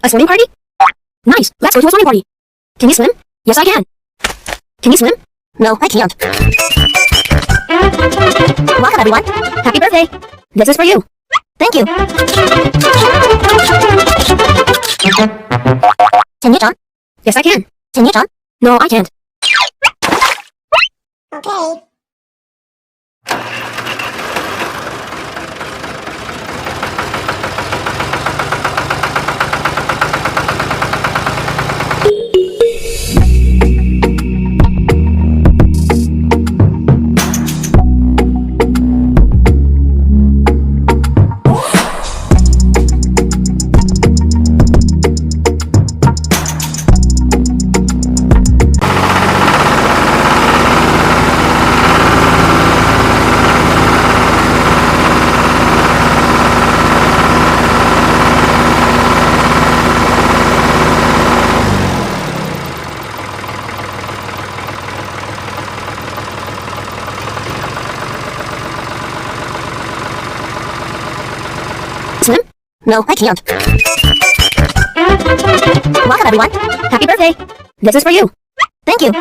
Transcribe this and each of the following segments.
A swimming party? Nice, let's go to a swimming party. Can you swim? Yes, I can. Can you swim? No, I can't. Welcome, everyone. Happy birthday. This is for you. Thank you. Can you jump? Yes, I can. Can you jump? No, I can't. Okay. Swim? No, I can't. Welcome, everyone. Happy birthday. This is for you. Thank you.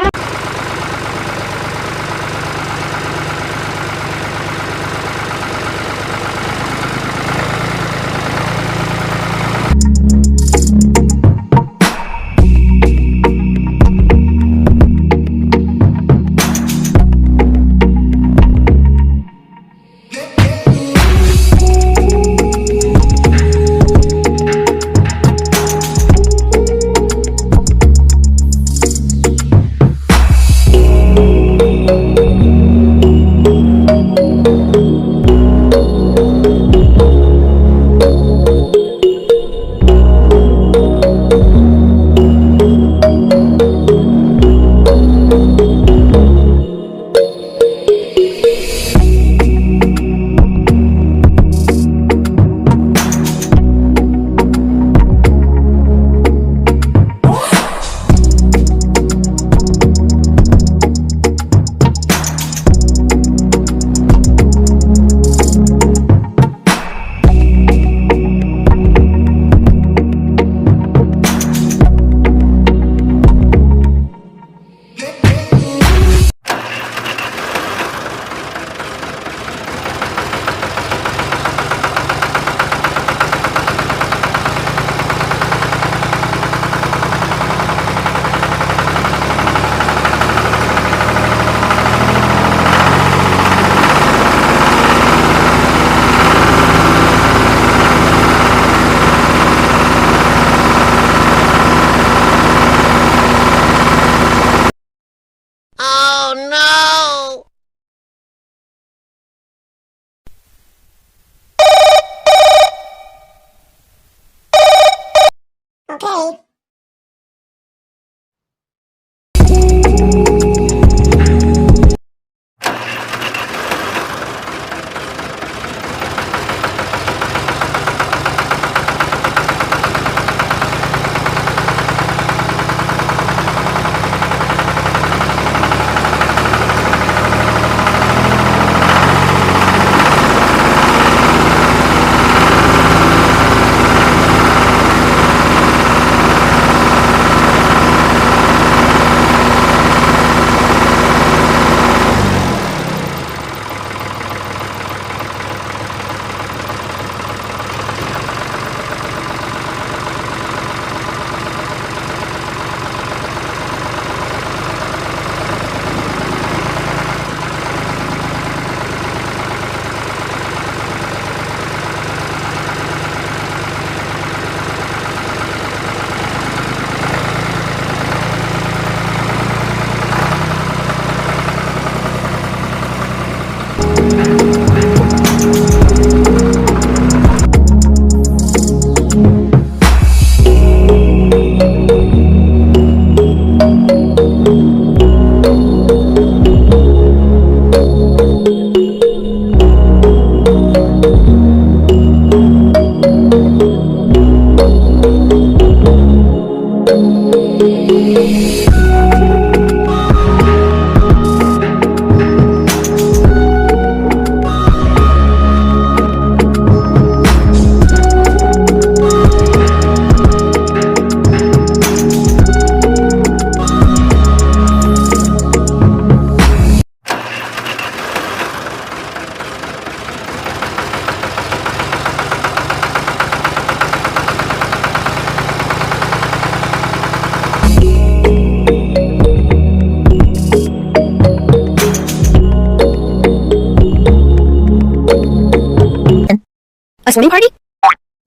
A swimming party?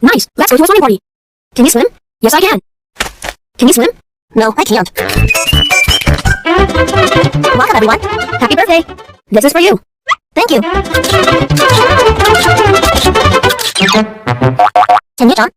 Nice, let's go to a swimming party. Can you swim? Yes, I can. Can you swim? No, I can't. Welcome, everyone. Happy birthday. This is for you. Thank you. Can you jump?